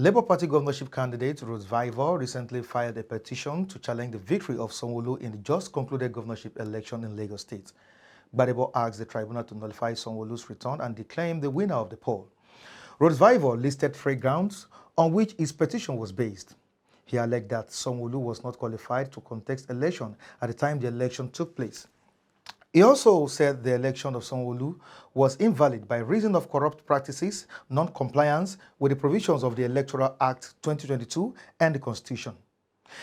Labour Party governorship candidate Godfathers recently filed a petition to challenge the victory of Sanwo-Olu in the just concluded governorship election in Lagos State. GBADEBO asked the tribunal to nullify Sanwo-Olu's return and declare him the winner of the poll. Godfathers listed three grounds on which his petition was based. He alleged that Sanwo-Olu was not qualified to contest election at the time the election took place. He also said the election of Sanwo-Olu was invalid by reason of corrupt practices, non-compliance with the provisions of the Electoral Act 2022 and the Constitution.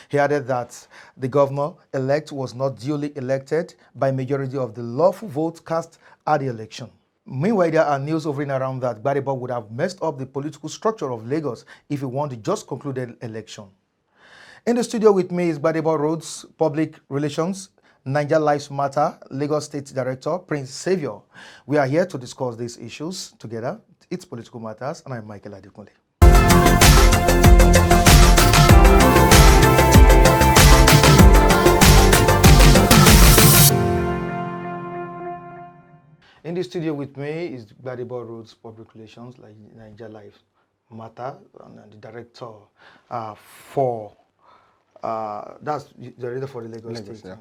He added that the governor-elect was not duly elected by majority of the lawful votes cast at the election. Meanwhile, there are news hovering around that GBADEBO would have messed up the political structure of Lagos if he won the just concluded election. In the studio with me is GBADEBO Roads Public Relations, Niger Lives Matter, Lagos State Director, Prince Saviour. We are here to discuss these issues together. It's Political Matters, and I'm Michael Adekunle. In the studio with me is GBADEBO Roads Public Relations, like Niger Lives Matter, and the Director for that's the Director for the Lagos State. Yeah.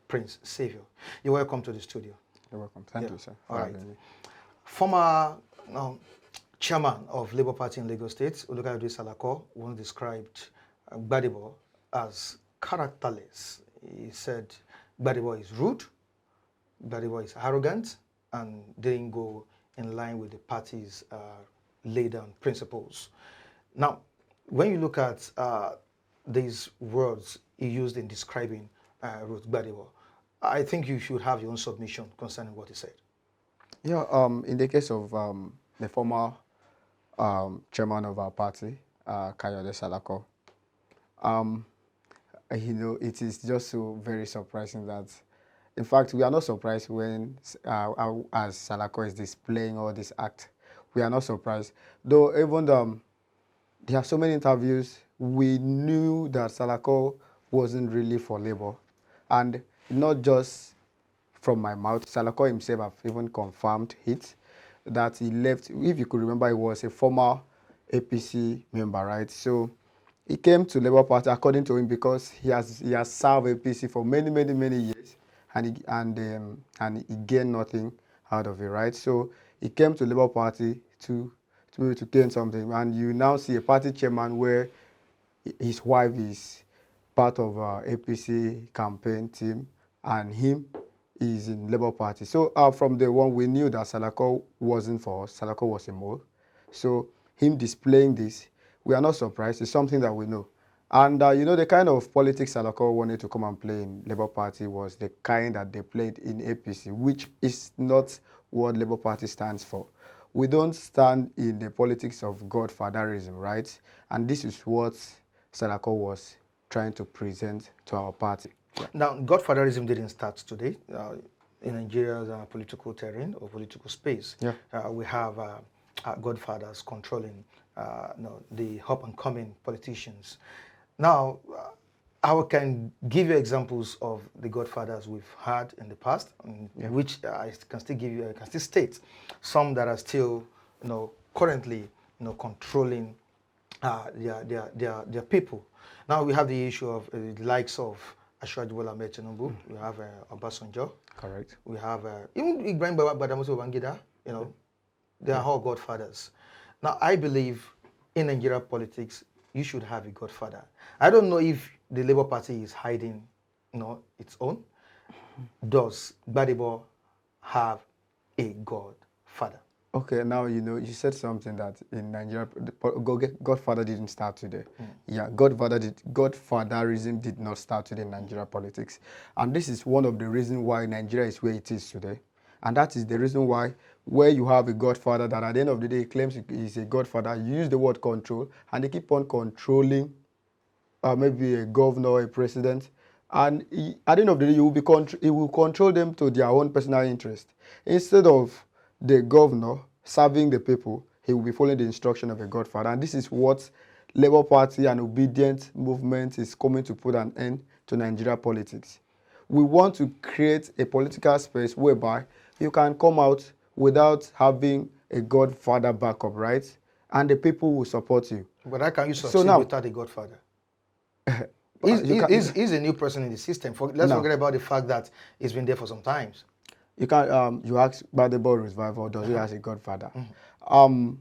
Prince Saviour. You're welcome to the studio. You're welcome. Thank you, sir. All right. Former chairman of Labour Party in Lagos State, SALAKA, once described GBADEBO as characterless. He said GBADEBO is rude, GBADEBO is arrogant, and didn't go in line with the party's laid down principles. Now, when you look at these words he used in describing GBADEBO, I think you should have your own submission concerning what he said. Yeah, in the case of the former chairman of our party, SALAKA, it is just so very surprising that, in fact, we are not surprised when, as SALAKA is displaying all this act, we are not surprised. Though even there are so many interviews, we knew that SALAKA wasn't really for Labour. And not just from my mouth, SALAKA himself have even confirmed it, that he left. If you could remember, he was a former APC member, right? So he came to Labour Party, according to him, because he has served APC for many years, and he gained nothing out of it, right? So he came to Labour Party to gain something, and you now see a party chairman where his wife is part of APC campaign team, and him is in Labour Party. So from the one, we knew that SALAKA wasn't for us. SALAKA was a mole. So him displaying this, we are not surprised. It's something that we know. And the kind of politics SALAKA wanted to come and play in Labour Party was the kind that they played in APC, which is not what Labour Party stands for. We don't stand in the politics of Godfatherism, right? And this is what SALAKA was trying to present to our party. Now, Godfatherism didn't start today. In Nigeria's political terrain or political space, we have Godfathers controlling the up-and-coming politicians. Now, I can give you examples of the Godfathers we've had in the past, which I can still give you. I can still state some that are still, currently, controlling their people. Now we have the issue of the likes of Ashwaju Bola Ahmed Tinubu. We have Obasanjo. Correct. We have even Ibrahim Badamasi Babangida. They are all Godfathers. Now I believe in Nigeria politics, you should have a Godfather. I don't know if the Labour Party is hiding, its own. Does GBADEBO have a Godfather? Okay, now you said something that in Nigeria, Godfather didn't start today. Yeah, Godfatherism did not start today in Nigeria politics. And this is one of the reasons why Nigeria is where it is today. And that is the reason why, where you have a Godfather that at the end of the day claims he's a Godfather, you use the word control, and they keep on controlling maybe a governor or a president. And at the end of the day, he will control them to their own personal interest. Instead of the governor serving the people, he will be following the instruction of a Godfather. And this is what Labour Party and obedient movement is coming to put an end to Nigeria politics. We want to create a political space whereby you can come out without having a Godfather backup, right? and the people will support you. But how can you So succeed now, without a godfather? you can, He's a new person in the system. Let's no, forget about the fact that he's been there for some times. you can't. You ask Gbadebo revival, does he has a godfather? Mm-hmm.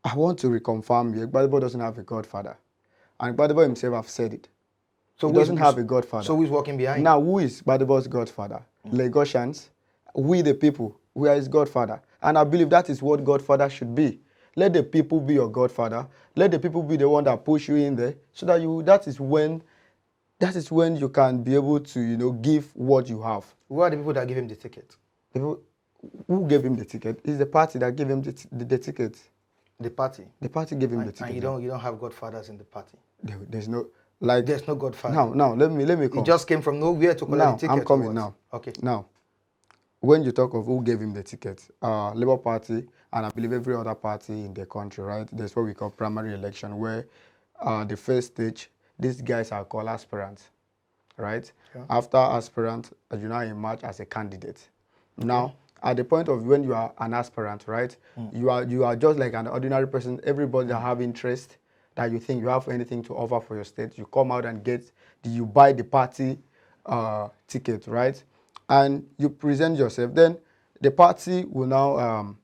I want to reconfirm here. Gbadebo doesn't have a godfather, and Gbadebo himself have said it. So He doesn't have a godfather. So who's walking behind? Now, who is Gbadebo's godfather? Lagosians, we the people, we are his godfather. And I believe that is what godfather should be. Let the people be your godfather. Let the people be the one that push you in there, so that that is when you can be able to, give what you have. Who are the people that give him the ticket? People who gave him the ticket is the party that gave him the ticket. The party. The party gave him the ticket. And you don't have godfathers in the party. There's no there's no godfather. Now let me come. He just came from nowhere to collect the ticket. I'm coming now. Okay. Now, when you talk of who gave him the ticket, Labour Party, and I believe every other party in the country, right? There's what we call primary election, where the first stage, these guys are called aspirants, right? Yeah. After aspirant, you now emerge as a candidate. Okay. Now, at the point of when you are an aspirant, right? You are just like an ordinary person. Everybody that have interest, that you think you have anything to offer for your state, you come out and you buy the party ticket, right? And you present yourself. Then the party will now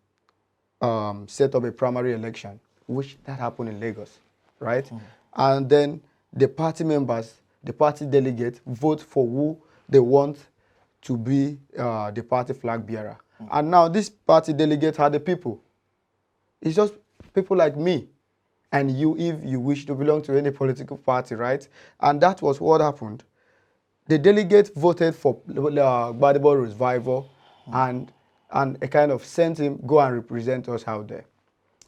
set up a primary election, which that happened in Lagos, right? And then the party members, the party delegates vote for who they want to be the party flag bearer. And now this party delegates are the people. It's just people like me and you, if you wish to belong to any political party, right? And that was what happened. The delegates voted for Gbadebo revival and a kind of sent him, go and represent us out there.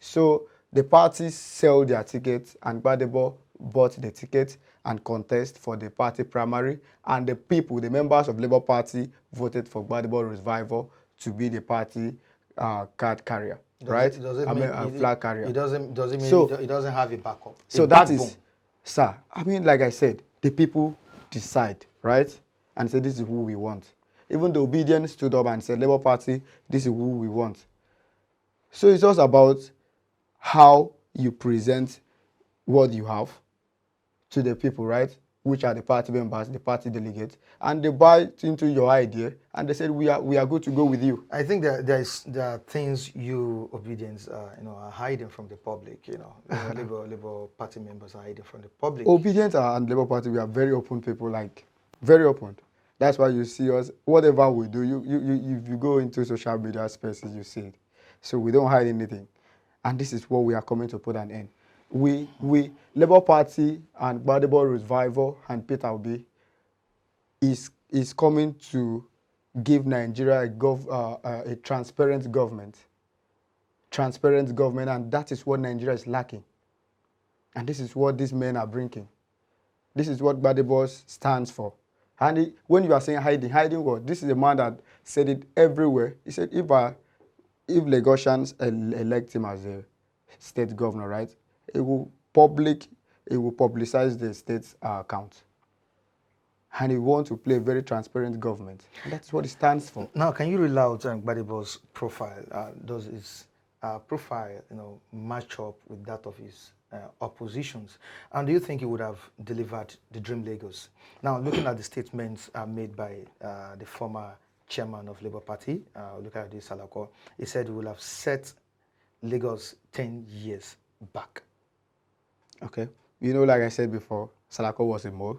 So the parties sell their tickets, and Gbadebo bought the ticket and contest for the party primary, and the people, the members of Labour Party, voted for Gbadebo revival to be the party card carrier, right? Does it mean flag carrier. It doesn't mean so, it doesn't have a backup. So that is, sir, I mean, like I said, the people decide, right? And say, this is who we want. Even the obedient stood up and said, Labour Party, this is who we want. So it's just about how you present what you have to the people, right? Which are the party members, the party delegates, and they buy into your idea, and they said, we are good to go with you. I think there are things you obedience are hiding from the public. Labour Party members are hiding from the public. Obedient and Labour Party, we are very open people, like very open. That's why you see us, whatever we do, you go into social media spaces, you see it. So we don't hide anything. And this is what we are coming to put an end. We Labour Party and Gbadebo revival and Peter Obi is coming to give Nigeria a transparent government. Transparent government, and that is what Nigeria is lacking. And this is what these men are bringing. This is what GBADEBOs stands for. And when you are saying hiding what? This is a man that said it everywhere. He said, if Lagosians elect him as a state governor, right, it will publicize the state's account. And he wants to play a very transparent government. And that's what it stands for. Now, can you rule out GBADEBO's profile? Does his profile, match up with that of his oppositions? And do you think he would have delivered the dream Lagos? Now, looking at the statements made by the former chairman of Labour Party, look at this SALAKA, he said he will have set Lagos 10 years back. Okay. Like I said before, SALAKA was a mole.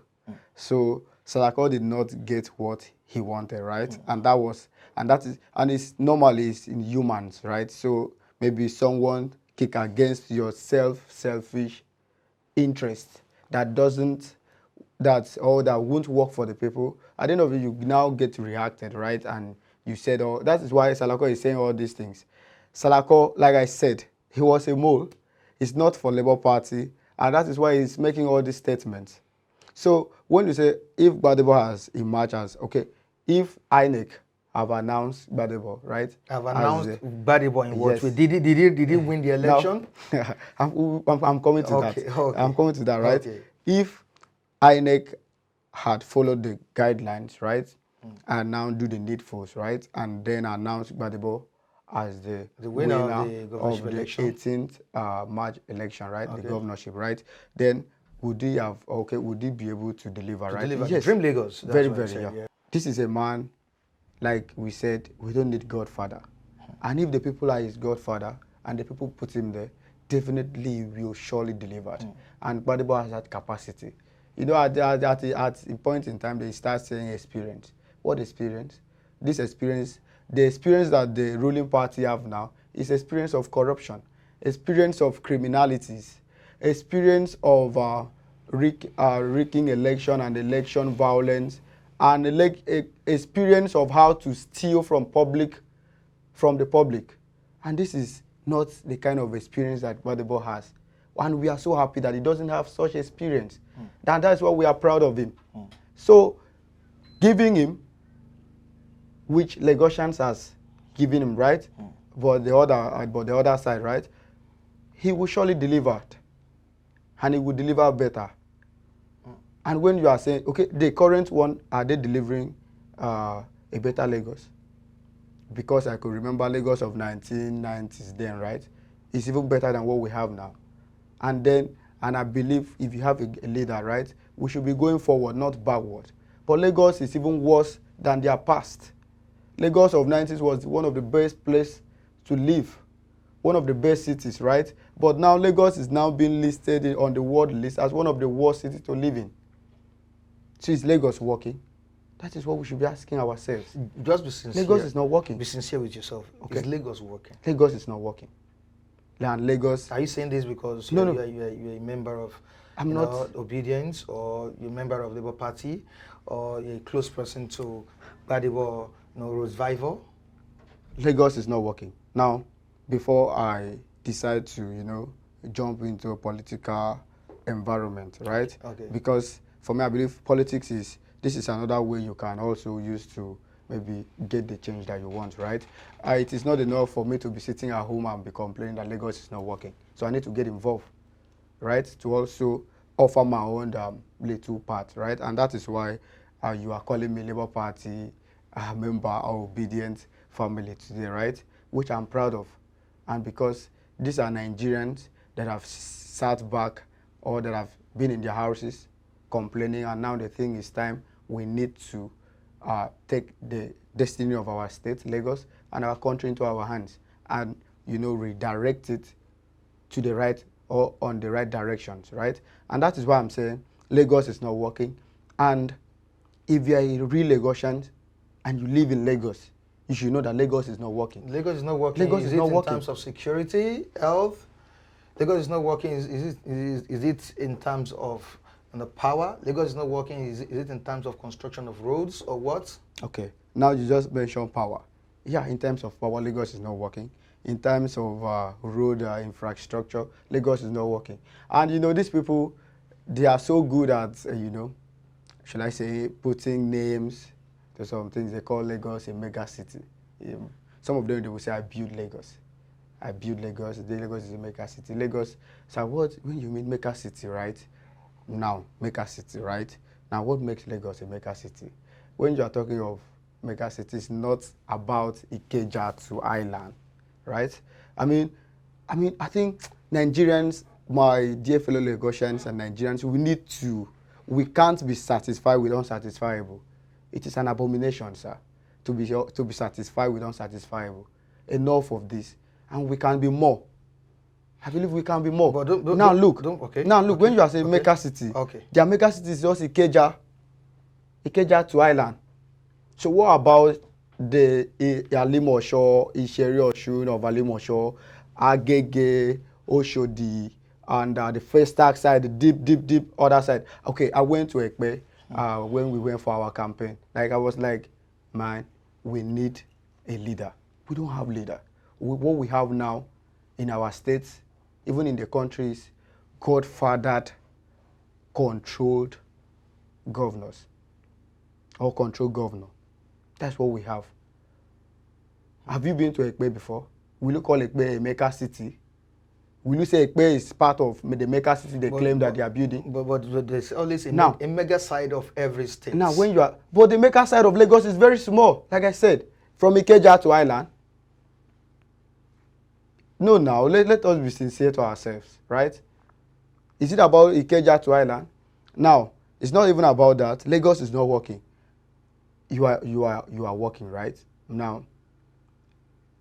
So SALAKA did not get what he wanted, right? And it's normally it's in humans, right? So maybe someone kick against your selfish interest that won't work for the people. At the end of it, you now get reacted, right? And you said, that is why SALAKA is saying all these things. SALAKA, like I said, he was a mole. It's not for Labour Party, and that is why he's making all these statements. So when you say, if GBADEBO has emerged as, okay, if INEC have announced GBADEBO, right? Have announced GBADEBO in what way? Did he win the election? Now, I'm coming to that. Okay. I'm coming to that, right? Okay. If INEC had followed the guidelines, right, and now do the needfuls, right, and then announce GBADEBO as the winner of the of governorship the election. 18th March election, right? Okay. The governorship, right? Then would he have, okay, would he be able to deliver, right? Deliver. Yes. Dream Lagos. That's Very, what I very, said, yeah. This is a man, like we said, we don't need Godfather. And if the people are his Godfather and the people put him there, definitely he will surely deliver. And GBADEBO has that capacity. You know, at a point in time, they start saying experience. What experience? This experience, the experience that the ruling party have now is experience of corruption, experience of criminalities, experience of rigging election and election violence, and experience of how to steal from the public. And this is not the kind of experience that GBADEBO has. And we are so happy that he doesn't have such experience. That's why we are proud of him. So giving him, which Lagosians has given him, right? But the other side, right? He will surely deliver it. And he will deliver better. And when you are saying, okay, the current one, are they delivering a better Lagos? Because I could remember Lagos of 1990s then, right? It's even better than what we have now. And I believe if you have a leader, right, we should be going forward, not backward. But Lagos is even worse than their past. Lagos of 90s was one of the best places to live, one of the best cities, right? But now Lagos is now being listed on the world list as one of the worst cities to live in. So is Lagos working? That is what we should be asking ourselves. Just be sincere. Lagos is not working. Be sincere with yourself. Okay. Is Lagos working? Lagos is not working. And Lagos. Are you saying this because you're a member of Obedience, or you're a member of Labour Party, or you're a close person to GBADEBO, Revival? Lagos is not working. Now, before I decide to, jump into a political environment, right? Okay. Because for me, I believe politics this is another way you can also use to maybe get the change that you want, right? It is not enough for me to be sitting at home and be complaining that Lagos is not working. So I need to get involved, right? To also offer my own little part, right? And that is why you are calling me Labour Party member of Obedient family today, right? Which I'm proud of. And because these are Nigerians that have sat back or that have been in their houses complaining, and now the thing is time we need to take the destiny of our state, Lagos, and our country into our hands and, redirect it to the right or on the right directions, right? And that is why I'm saying Lagos is not working. And if you are a real Lagosian and you live in Lagos, you should know that Lagos is not working. Lagos is not working. Lagos is not working. In terms of security, health? Lagos is not working. Is it in terms of the power? Lagos is not working. Is it in terms of construction of roads or what? Okay. Now you just mentioned power. Yeah, in terms of power, Lagos is not working. In terms of road infrastructure, Lagos is not working. And these people, they are so good at, should I say, putting names to some things. They call Lagos a mega city. Some of them, they will say, I built Lagos. I built Lagos. Lagos is a mega city. Lagos, so when you mean mega city, right? Now, mega city, right? Now, what makes Lagos a mega city? When you are talking of mega city, it's not about Ikeja to Island, right? I think Nigerians, my dear fellow Lagosians and Nigerians, we can't be satisfied with unsatisfiable. It is an abomination, sir, to be satisfied with unsatisfiable. Enough of this, and we can be more. I believe we can be more. But now look, when you are saying mega city, their mega city is just Ikeja to Island. So what about the Alimosho, Isheri Oshun of Alimosho, Agege, Oshodi, and the first stack side, the deep other side? Okay, I went to Ekpe when we went for our campaign. Like I was like, man, we need a leader. We don't have leader. What we have now in our states, even in the countries, Godfathered, controlled governors or controlled governor. That's what we have. Have you been to Ekpe before? Will you call Ekpe a mega city? Will you say Ekpe is part of the mega city they claim that they are building? But there's always a mega side of every state. Now, but the mega side of Lagos is very small, like I said, from Ikeja to Island. No, now, let us be sincere to ourselves, right? Is it about Ikeja to Island? Now, it's not even about that. Lagos is not working. You are working, right? Now,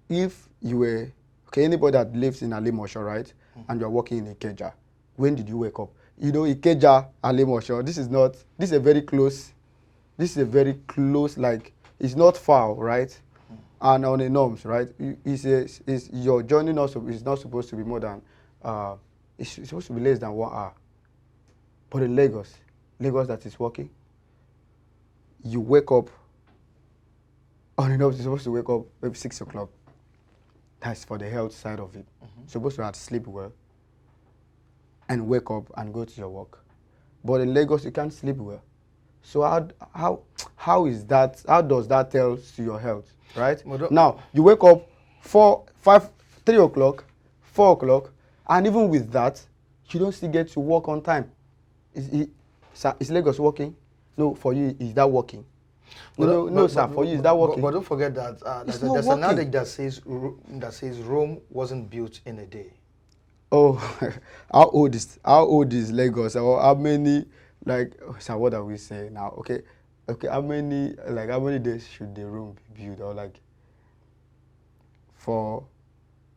if you were, okay, anybody that lives in Alimosho, right, and you're working in Ikeja, when did you wake up? You know, Ikeja, Alimosho, this is a very close, like, it's not far, right? And on the norms, right? Your journey is not supposed to be more than, it's supposed to be less than 1 hour. But in Lagos that is working, you wake up, on the norms, you're supposed to wake up maybe 6 o'clock. That's for the health side of it. You're supposed to have to sleep well and wake up and go to your work. But in Lagos, you can't sleep well. So how is that? How does that tell to your health, right? Now you wake up 3 o'clock, 4 o'clock, and even with that, you don't still get to work on time. Is Lagos working? No, for you, is that working? No, sir. For you, is that working? But don't forget that there's an adage that says Rome wasn't built in a day. Oh, how old is Lagos? Or how many, like, so what are we saying now? Okay, how many days should the Rome be built? Or like for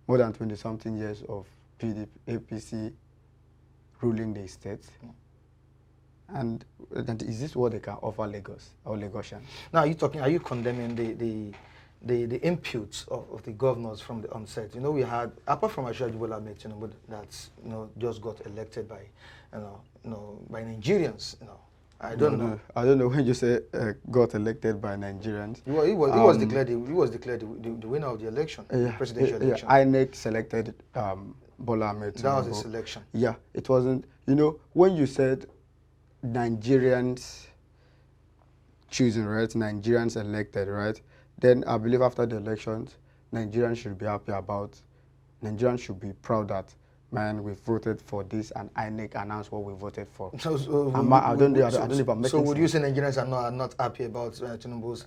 more than 20-something years of PDP, APC ruling the state? And is this what they can offer Lagos or Lagosians? Now, are you condemning the inputs of the governors from the onset? You know, we had, apart from Bola Tinubu, that's, you know, just got elected by, by Nigerians, you know. I don't know. I don't know when you say got elected by Nigerians. He was declared the winner of the election, the presidential election. INEC selected Bola Tinubu. That was his selection. Yeah, it wasn't. You know, when you said Nigerians choosing, right? Nigerians elected, right? Then I believe after the elections, Nigerians should be happy about. Nigerians should be proud that, man, we voted for this, and INEC announced what we voted for. So I don't know if I'm making So would you sense. say Nigerians are not happy about Tinubu's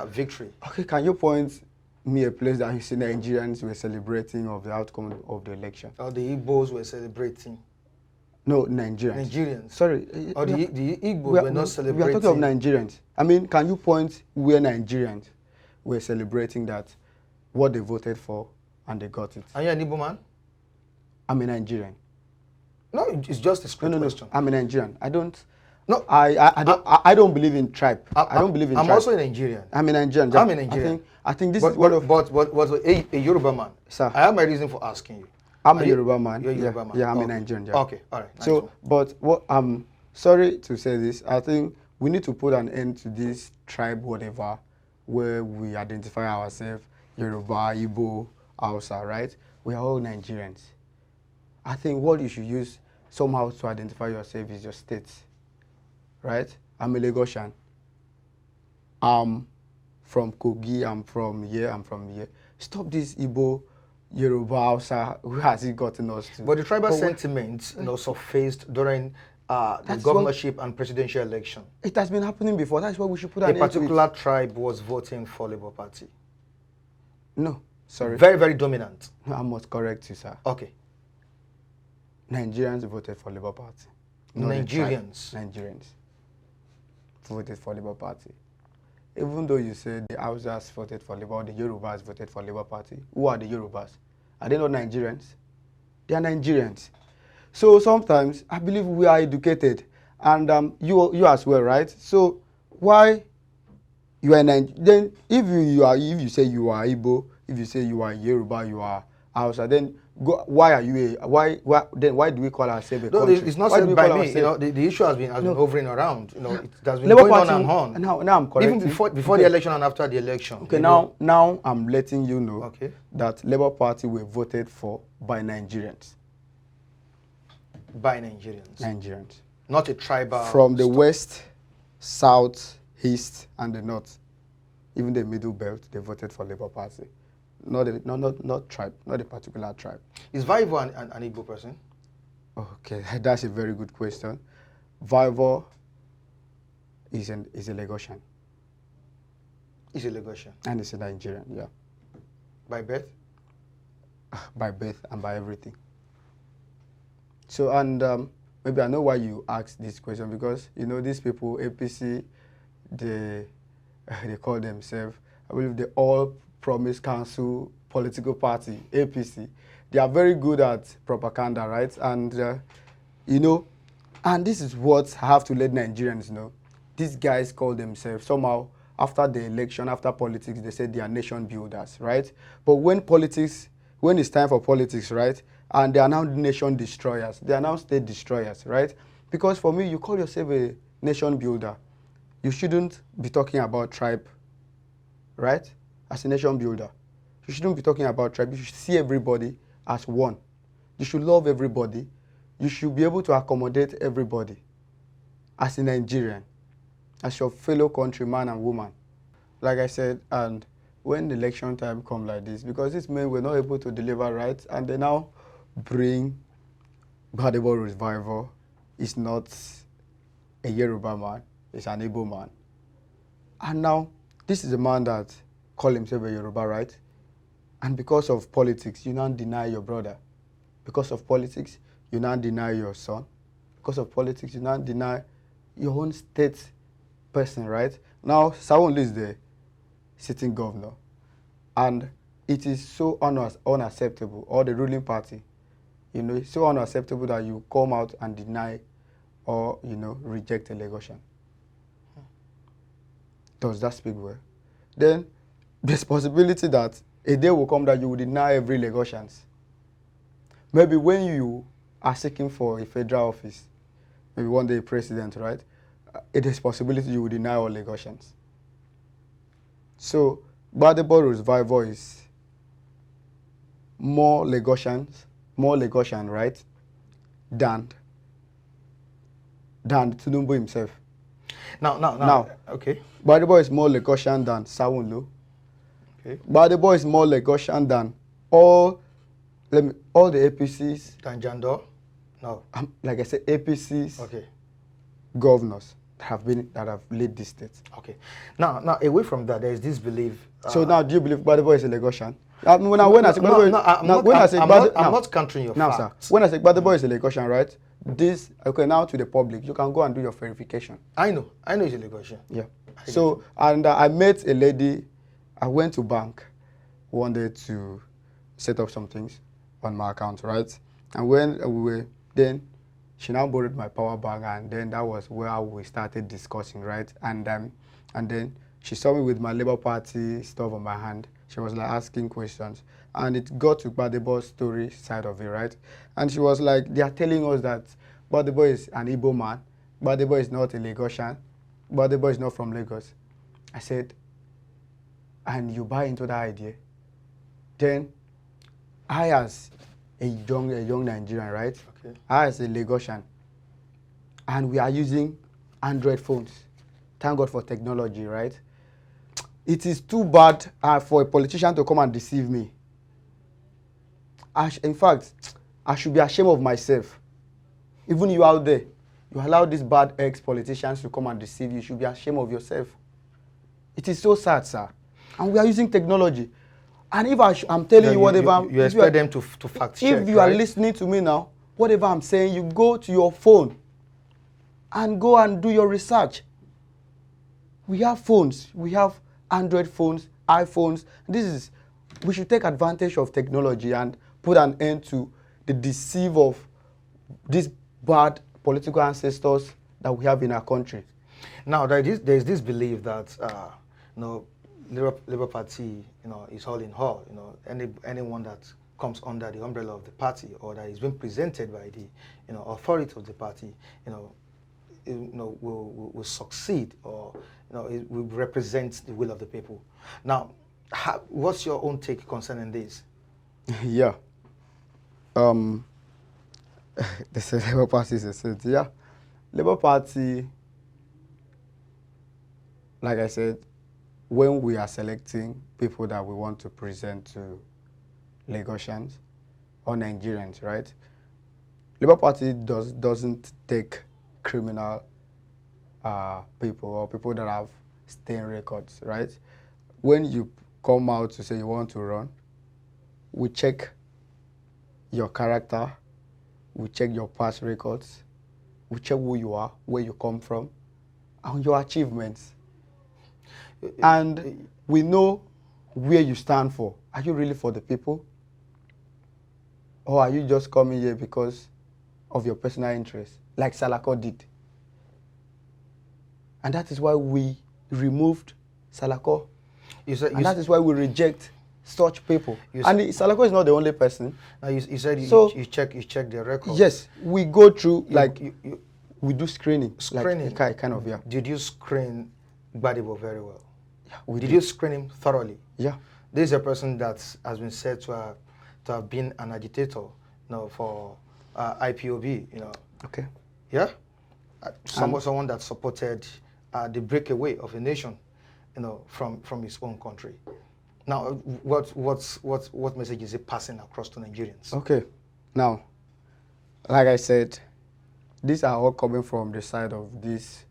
victory? Okay, can you point me a place that you see Nigerians were celebrating of the outcome of the election? Or the Igbos were celebrating? No, Nigerians. Nigerians. Sorry. Or the Igbos were not celebrating? We are talking of Nigerians. I mean, can you point where Nigerians were celebrating that, what they voted for, and they got it? Are you an Igbo man? I'm a Nigerian. No, it's just a straight question. I'm a Nigerian. I don't. No, I don't believe in tribe. I don't believe in tribe. I'm also a Nigerian. I'm a Nigerian. I'm a Nigerian. I think this but, is one of. But a Yoruba man. Sir, I have my reason for asking you. I'm a Yoruba man. You're a Yoruba man. Yeah, I'm okay. a Nigerian. Yeah. Okay, all right. Nice So, one. but what I'm sorry to say this. I think we need to put an end to this tribe, whatever, where we identify ourselves Yoruba, Igbo, Hausa, right? We are all Nigerians. I think what you should use somehow to identify yourself is your state, right? I'm a Lagosian. I'm from Kogi, I'm from here. Stop this Igbo, Yoruba, Hausa, who has it gotten us to? But the tribal sentiment, surfaced during the governorship and presidential election. It has been happening before. That's why we should put an end to it. A particular tribe was voting for Labour Party. No, sorry. Very, very dominant. No, I must correct you, sir. Okay. Nigerians voted for Labour Party. Nigerians voted for Labour Party. Even though you said the Hausas voted for Labour, the Yorubas voted for Labour Party. Who are the Yorubas? Are they not Nigerians? They are Nigerians. So sometimes I believe we are educated, and you as well, right? So why you are then if you say you are Igbo, if you say you are Yoruba, you are Hausa, then why are you why do we call ourselves a country? It's not said by me. The issue has been hovering around. It has been Labour going Party, on and on. Now I'm correct. Even before the election and after the election. Okay, now I'm letting you know okay, that Labour Party were voted for by Nigerians. By Nigerians. Nigerians. Not a tribal. From the west, south, east, and the north, even the middle belt, they voted for Labour Party. Not tribe, not a particular tribe. Is Vaivo an Igbo person? Okay, that's a very good question. Vaivo is a Lagosian. He's a Lagosian. And he's a Nigerian, yeah. By birth? by birth and by everything. So, and maybe I know why you asked this question, because, you know, these people, APC, they, they call themselves, I believe, the All Promise Council Political Party, APC. They are very good at propaganda, right? And, you know, and this is what I have to let Nigerians know. These guys call themselves, somehow, after the election, after politics, they say they are nation builders, right? But when it's time for politics, right, and they are now nation destroyers, they are now state destroyers, right? Because for me, you call yourself a nation builder, you shouldn't be talking about tribe, right? As a nation builder, you shouldn't be talking about tribe. You should see everybody as one. You should love everybody. You should be able to accommodate everybody as a Nigerian, as your fellow countryman and woman. Like I said, and when the election time comes like this, because these men were not able to deliver right, and they now bring GBADEBO revival. Is not a Yoruba man, it's an Igbo man. And now, this is a man that call himself a Yoruba, right? And because of politics, you now deny your brother. Because of politics, you now deny your son. Because of politics, you now deny your own state person, right? Now, Sawunlu is the sitting governor. And it is so unacceptable, or the ruling party, you know, it's so unacceptable that you come out and deny or, you know, reject a Lagosian. Does that speak well? Then there's possibility that a day will come that you will deny every Lagosians. Maybe when you are seeking for a federal office, maybe one day president, right? It is possibility you will deny all Lagosians. So GBADEBO revival is more Lagosian, right, than Tinubu himself. Now, okay. GBADEBO is more Lagosian than Sawunlu. Okay. GBADEBO is more Lagosian than all the APCs. Tanjando? No. Like I said, APCs, Okay. governors that have led this state. Okay. Now, away from that, there is this belief. So now, do you believe GBADEBO is a Lagosian? I'm not countering your facts. Sir, when I say GBADEBO is a Lagosian, right? This, okay, now to the public, you can go and do your verification. I know it's a Lagosian. Yeah. So, and I met a lady, I went to bank one day to set up some things on my account, right? And when we were, then she now borrowed my power bank, and then that was where we started discussing, right? And then she saw me with my Labour Party stuff on my hand. She was like asking questions, and it got to GBADEBO's story side of it, right? And she was like, they are telling us that GBADEBO is an Igbo man, GBADEBO is not a Lagosian, GBADEBO is not from Lagos. I said, and you buy into that idea? Then I, as a young Nigerian, right? Okay. I, as a Lagosian, and we are using Android phones. Thank God for technology, right? It is too bad for a politician to come and deceive me. In fact, I should be ashamed of myself. Even you out there, you allow these bad ex-politicians to come and deceive you. You should be ashamed of yourself. It is so sad, sir. And we are using technology. And if I'm telling you whatever... You expect them to fact check, if you are listening to me now, whatever I'm saying, you go to your phone and go and do your research. We have phones. We have Android phones, iPhones. We should take advantage of technology and put an end to the deceit of these bad political ancestors that we have in our country. Now, there is this belief that, Labour Party, is all in all. Anyone that comes under the umbrella of the party or that is being presented by the, authority of the party, will succeed, or it will represent the will of the people. Now, what's your own take concerning this? Yeah. The Labour Party is a state. Yeah. Labour Party, like I said, when we are selecting people that we want to present to Lagosians or Nigerians, right? Labour Party doesn't take criminal people or people that have stain records, right? When you come out to say you want to run, we check your character, we check your past records, we check who you are, where you come from, and your achievements. And we know where you stand for. Are you really for the people? Or are you just coming here because of your personal interest, like SALAKA did? And that is why we removed SALAKA. And that is why we reject such people. And SALAKA is not the only person. Now you said you check their records. Yes, we go through, we do screening. Screening? Like, kind of, yeah. Did you screen GBADEBO very well? Yeah, did you screen him thoroughly? Yeah. This is a person that has been said to have been an agitator, for IPOB, Okay. Yeah? Someone that supported the breakaway of a nation, from his own country. Now, what message is it passing across to Nigerians? Okay. Now, like I said, these are all coming from the side of this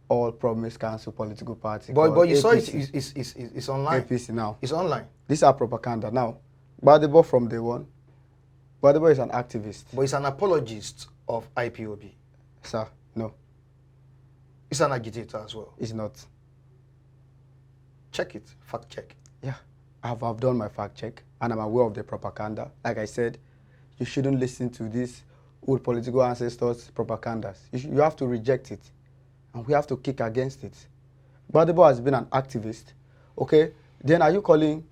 All Promise Council political party. But you saw it's online. APC now. It's online. These are propaganda. Now, GBADEBO from day one, GBADEBO is an activist. But he's an apologist of IPOB. Sir, no. He's an agitator as well. It's not. Check it. Fact check. Yeah. I've done my fact check, and I'm aware of the propaganda. Like I said, you shouldn't listen to these old political ancestors' propagandas. You have to reject it, and we have to kick against it. GBADEBO has been an activist, okay? Then are you calling...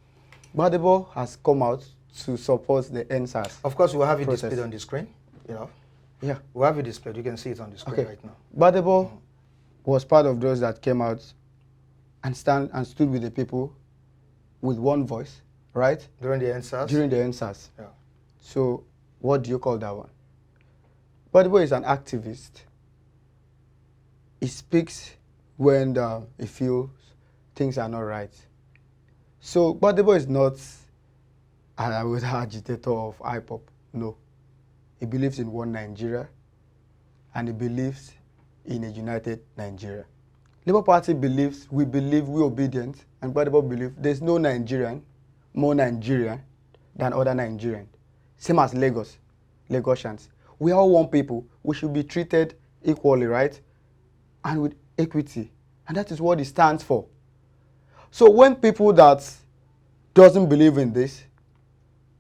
GBADEBO has come out to support the NSAS. Of course, we'll have it displayed on the screen, Yeah. We'll have it displayed. You can see it on the screen right now. GBADEBO was part of those that came out and stood with the people with one voice, right? During the NSAS? During the NSAS. Yeah. So, what do you call that one? GBADEBO is an activist. He speaks when he feels things are not right. So, GBADEBO is not an agitator of IPOP, no. He believes in one Nigeria, and he believes in a united Nigeria. Labour Party believes, we obedient, and GBADEBO believes there's no Nigerian more Nigerian than other Nigerians. Same as Lagosians. We are all one people. We should be treated equally, right? And with equity. And that is what it stands for. So when people that doesn't believe in this,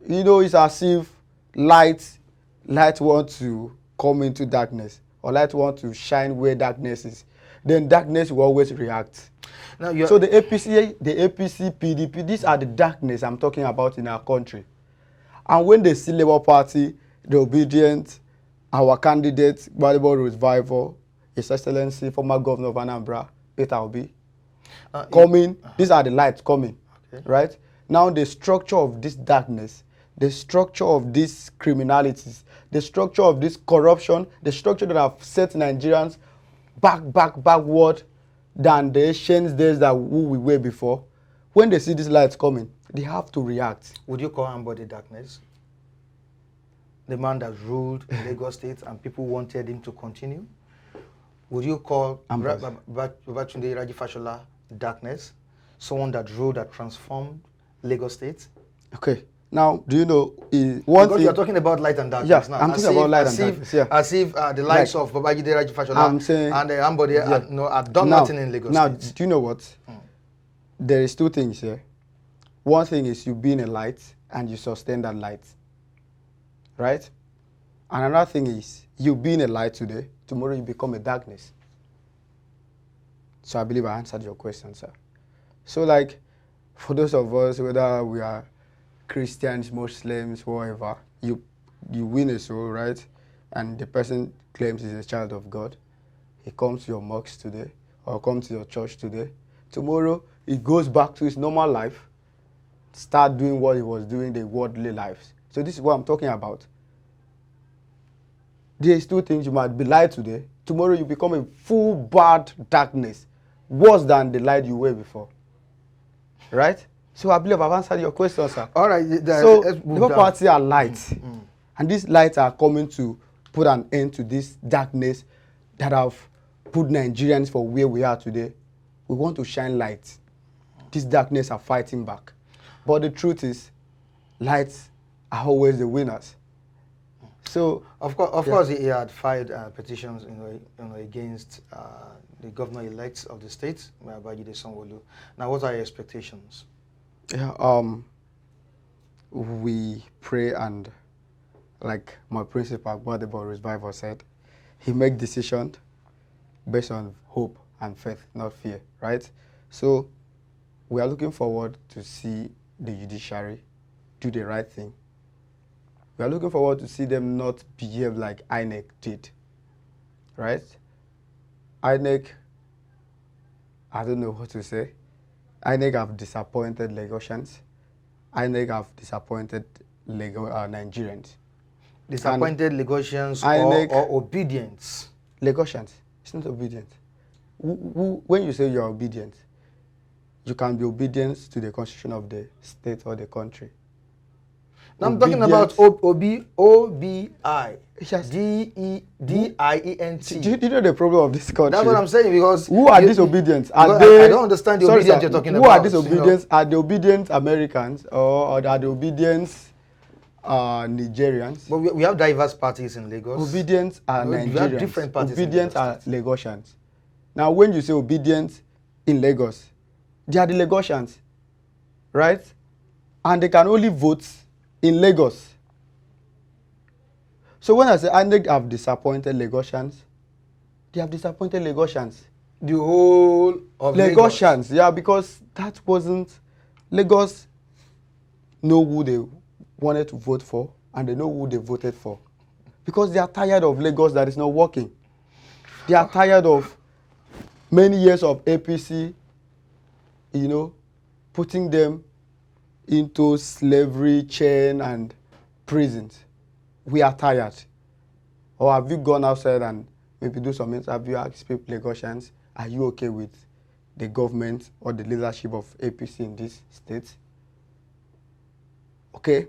it's as if light want to come into darkness, or light want to shine where darkness is, then darkness will always react. Now so the APC, PDP, these are the darkness I'm talking about in our country. And when they see Labour Party, the obedient, our candidate, GBADEBO Revival, His Excellency, former Governor of Anambra, Peter Obi, coming, these are the lights coming, right? Now the structure of this darkness, the structure of these criminalities, the structure of this corruption, the structure that have set Nigerians backward than the ancient days that who we were before. When they see these lights coming, they have to react. Would you call Ambode darkness? The man that ruled in Lagos State and people wanted him to continue? Would you call Babatunde Raji Fashola darkness? Someone that ruled, that transformed Lagos State? Okay. Now, do you know because you're talking about light and darkness now. I'm talking about light and darkness. Yeah. As if the likes of Babajide Raji Fashola and Ambode had done nothing in Lagos State. Now, do you know what? There is two things here. One thing is you being a light and you sustain that light. Right? And another thing is you being a light today, tomorrow you become a darkness. So I believe I answered your question, sir. So for those of us, whether we are Christians, Muslims, whatever, you win a soul, right? And the person claims he's a child of God. He comes to your mosque today, or comes to your church today. Tomorrow, he goes back to his normal life, start doing what he was doing, the worldly lives. So this is what I'm talking about. There's two things. You might be light today. Tomorrow, you become a full bad darkness, worse than the light you were before. Right? So I believe I've answered your question, sir. All right. So the Labour Party are lights. And these lights are coming to put an end to this darkness that have put Nigerians for where we are today. We want to shine light. This darkness are fighting back. But the truth is, lights are always the winners. So of course, he had filed petitions, against the governor-elect of the state, Babajide Sanwo-Olu. Now, what are your expectations? Yeah, we pray, and like my principal, GBADEBO Revival, said, he make decisions based on hope and faith, not fear, right? So we are looking forward to see the judiciary do the right thing. We are looking forward to see them not behave like INEC did, right? INEC, I don't know what to say. INEC have disappointed Lagosians. INEC have disappointed Nigerians. Disappointed Lagosians or obedience? Lagosians. It's not obedient. When you say you are obedient, you can be obedient to the constitution of the state or the country. Now I'm talking about O-B-I, Yes. D-I-E-N-T. Do you know the problem of this country? That's what I'm saying, because... Who are disobedient? Are I they... don't understand the Sorry, obedience sir, you're talking who about. Are disobedient? Are the obedient Americans or are the obedient Nigerians? But we have diverse parties in Lagos. Obedient are Nigerians. We have different parties. Obedient are Lagosians. Now, when you say obedient in Lagos, they are the Lagosians, right? And they can only vote in Lagos. So when I say INEC have disappointed Lagosians, they have disappointed Lagosians. The whole of Lagosians, yeah, because that wasn't... Lagos know who they wanted to vote for, and they know who they voted for. Because they are tired of Lagos that is not working. They are tired of many years of APC, putting them into slavery, chain, and prisons. We are tired. Or have you gone outside and maybe do some interview, ask people, Lagosians, are you okay with the government or the leadership of APC in this state? Okay,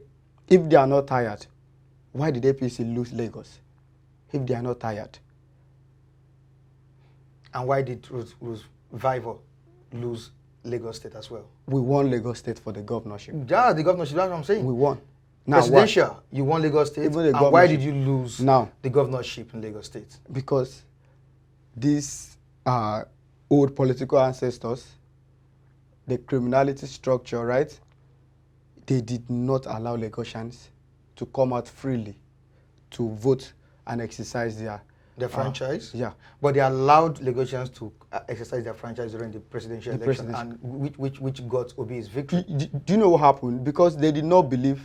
if they are not tired, why did APC lose Lagos? If they are not tired. And why did Revival lose Lagos State as well? We won Lagos State for the governorship. Yeah, the governorship, that's what I'm saying. We won. Now, presidential, you won Lagos State, Even the and why did you lose now the governorship in Lagos State? Because these old political ancestors, the criminality structure, right? They did not allow Lagosians to come out freely to vote and exercise their franchise? Yeah. But they allowed Lagosians to exercise their franchise during the presidential election, and which got Obi's victory. Do you know what happened? Because they did not believe,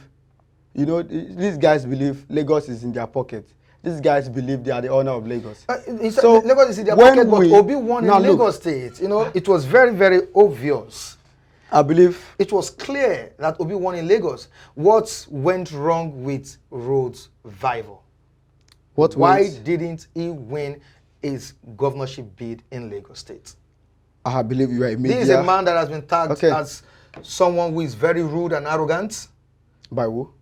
these guys believe Lagos is in their pocket. These guys believe they are the owner of Lagos. So Lagos is in their pocket, but Obi won in Lagos State. It was very, very obvious. I believe it was clear that Obi won in Lagos. What went wrong with Rhodes' Vival? Why didn't he win his governorship bid in Lagos State? I believe you are a media. This is a man that has been tagged as someone who is very rude and arrogant. By who?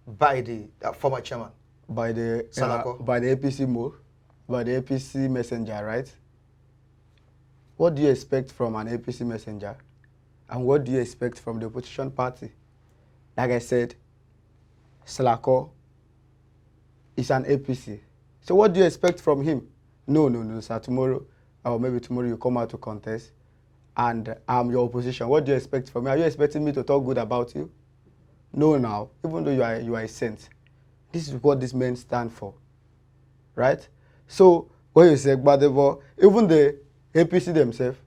By the former chairman. By the SALAKA. By the APC Mo, by the APC messenger, right? What do you expect from an APC messenger? And what do you expect from the opposition party? Like I said, SALAKA is an APC. So what do you expect from him? No, sir. Tomorrow, or maybe tomorrow you come out to contest, and I'm your opposition. What do you expect from me? Are you expecting me to talk good about you? No, now. Even though you are a saint, this is what these men stand for, right? So when you say GBADEBO, even the APC themselves,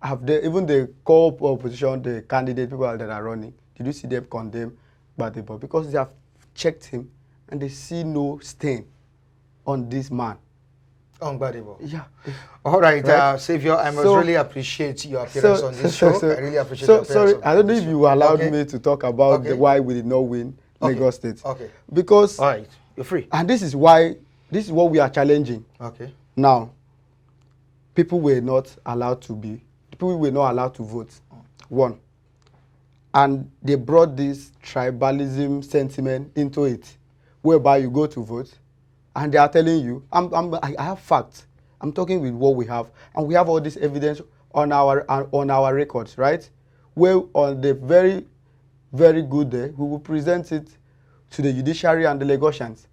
even the core opposition, the candidate people that are running, did you see them condemn GBADEBO? Because they have checked him and they see no stain on this man. On GBADEBO? Yeah. All right, Savior, I must really appreciate your appearance on this show. I really appreciate your appearance. Sorry, I don't know if you allowed me to talk about why we did not win Lagos State. Okay. Because... All right, you're free. And this is what we are challenging. Okay. Now, people were not allowed to vote. One. And they brought this tribalism sentiment into it, whereby you go to vote, and they are telling you, I have facts. I'm talking with what we have, and we have all this evidence on our records, right? Where on the very, very good day, we will present it to the judiciary and the Lagosians,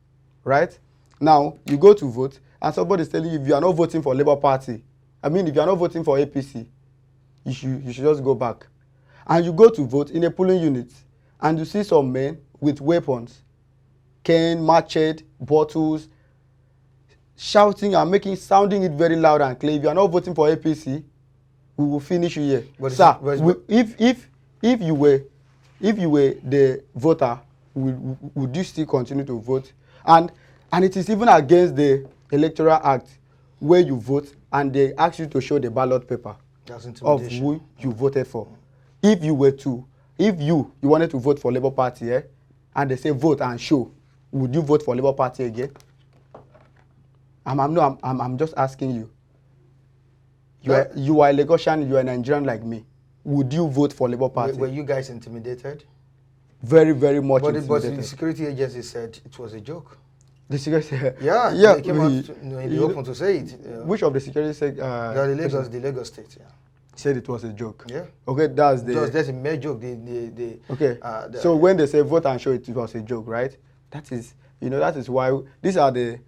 right? Now, you go to vote, and somebody is telling you if you are not voting for Labour Party, I mean, if you are not voting for APC, you should just go back. And you go to vote in a polling unit, and you see some men with weapons, cane, machete, bottles, shouting and sounding it very loud and clear. If you are not voting for APC, we will finish you here. But sir, if you were the voter, would you still continue to vote? And it is even against the Electoral Act where you vote and they ask you to show the ballot paper of who you voted for. If you wanted to vote for Labour Party, and they say vote and show, would you vote for Labour Party again? I'm just asking you. You are a Lagosian, you are a Nigerian like me. Would you vote for Labour Party? Were you guys intimidated? Very, very much intimidated. But the security agency said it was a joke. The security? Yeah, they came out in the open to say it. Which of the security said? The Lagos State, yeah. Said it was a joke. Yeah. Okay, that's a mere joke. Okay. So when they say vote and show, it was a joke, right? That is why these are the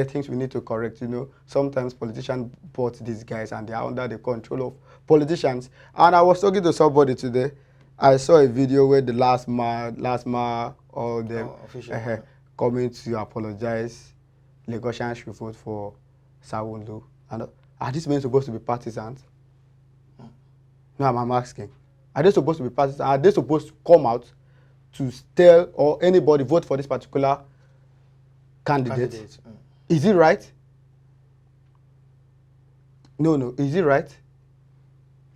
things we need to correct. Sometimes politicians bought these guys and they are under the control of politicians. And I was talking to somebody today. I saw a video where the last man, all them coming to apologize. Lagosians should vote for Sawolu. And are these men supposed to be partisans? No, I'm asking. Are they supposed to be partisans? Are they supposed to come out to tell or anybody vote for this particular candidate? Is it right? No. Is it right?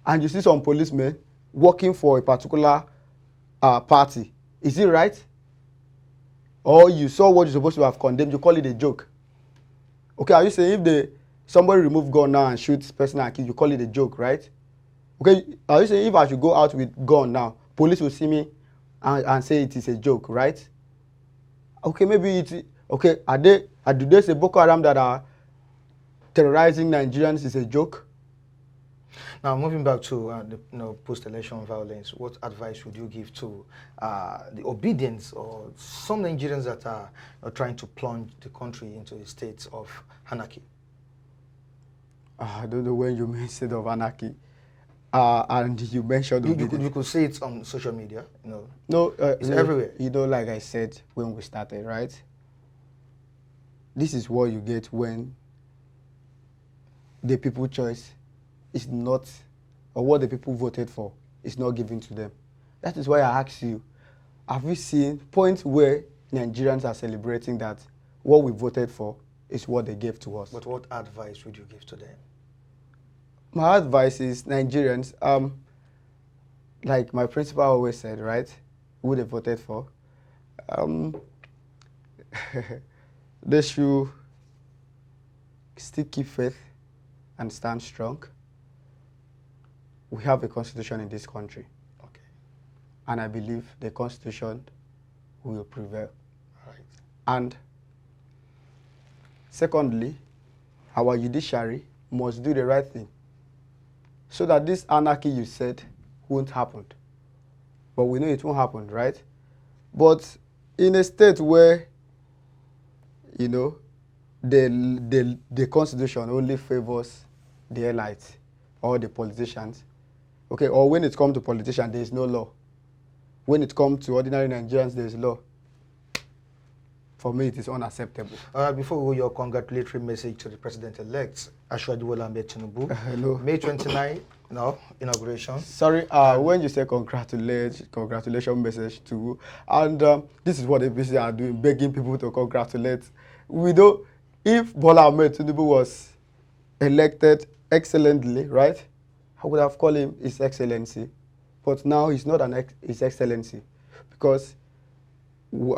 And you see some policemen working for a particular party. Is it right? Or you saw what you're supposed to have condemned, you call it a joke. Okay, are you saying if somebody remove gun now and shoots person and kill, you call it a joke, right? Okay, are you saying if I should go out with gun now, police will see me and say it is a joke, right? Okay, maybe okay, do they say Boko Haram that are terrorizing Nigerians is a joke? Now, moving back to post-election violence, what advice would you give to the obedience or some Nigerians that are trying to plunge the country into a state of anarchy? I don't know when you mean state of anarchy. And you mentioned you could say it on social media, No, it's everywhere. Like I said when we started, right? This is what you get when the people choice is not, or what the people voted for is not given to them. That is why I asked you, have you seen points where Nigerians are celebrating that what we voted for is what they gave to us? But what advice would you give to them? My advice is Nigerians, like my principal always said, right? Who they voted for. They should still keep faith and stand strong. We have a constitution in this country. Okay. And I believe the constitution will prevail. All right. And secondly, our judiciary must do the right thing so that this anarchy you said won't happen. But we know it won't happen, right? But in a state where, the constitution only favors the elites or the politicians, okay, or when it comes to politicians, there is no law. When it comes to ordinary Nigerians, there is law. For me, it is unacceptable. Before we go, your congratulatory message to the president-elect, Ashwaju Bola Tinubu. Hello. May 29, inauguration. Sorry, when you say congratulations message to, and this is what the APC are doing, begging people to congratulate. We know if Bola Ahmed Tinubu was elected excellently, right? I would have called him His Excellency, but now he's not His Excellency because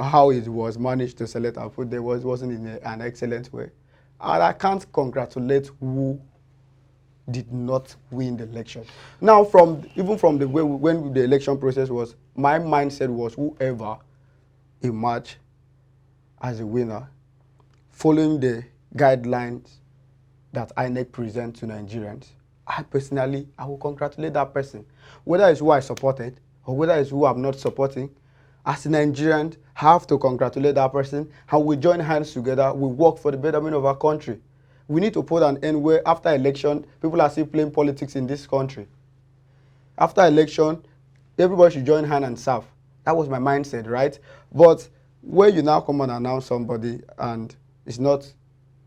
how it was managed to select and put there wasn't in an excellent way. And I can't congratulate who did not win the election. Now, even from the way when the election process was, my mindset was whoever emerged as a winner, following the guidelines that INEC present to Nigerians, I will congratulate that person. Whether it's who I supported or whether it's who I'm not supporting, As Nigerians, have to congratulate that person, and we join hands together, we work for the betterment of our country. We need to put an end where after election, people are still playing politics in this country. After election, everybody should join hand and serve. That was my mindset, right? But when you now come and announce somebody and it's not,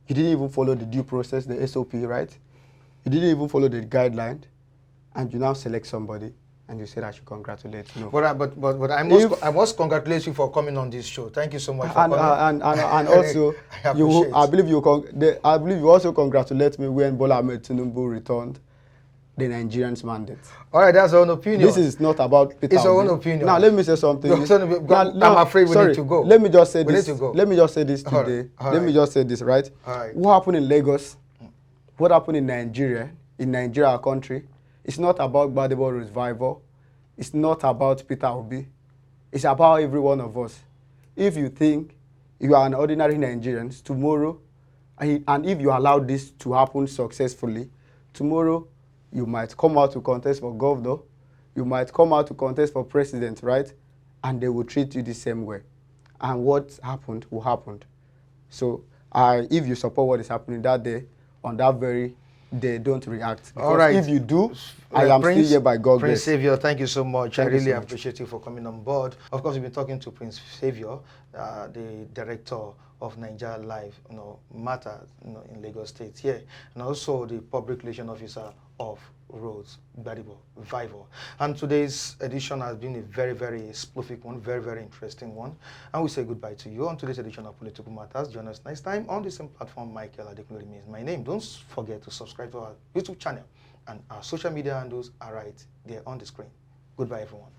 you didn't even follow the due process, the SOP, right? You didn't even follow the guideline, and you now select somebody and you said I should congratulate you. But I must congratulate you for coming on this show. Thank you so much for coming. And also, I believe you also congratulate me when Bola Ahmed Tinubu returned the Nigerians' mandate. All right, that's our own opinion. This is not about Peter. It's our own opinion. Now, let me say something. I'm afraid we need to go. Let me just say we this. Need to go. Let me just say this today. Let me just say this, right? All right. What happened in Lagos? What happened in Nigeria, our country? It's not about GBADEBO revival. It's not about Peter Obi. It's about every one of us. If you think you are an ordinary Nigerian, tomorrow, and if you allow this to happen successfully, tomorrow you might come out to contest for governor, you might come out to contest for president, right? And they will treat you the same way. And what happened will happen. So if you support what is happening that day, on that very day, don't react. Because all right. If you do, I am still here by God's grace. Prince Savior, thank you so much. I really appreciate you for coming on board. Of course, we've been talking to Prince Savior, the director of Nigeria Live, Matters, in Lagos State here, and also the public relation officer of Roads, GBADEBO, Vival. And today's edition has been a very, very sploofic one, very, very interesting one. And we say goodbye to you on today's edition of Political Matters. Join us next time on the same platform. Michael Adekunle remains my name. Don't forget to subscribe to our YouTube channel, and our social media handles are right there on the screen. Goodbye, everyone.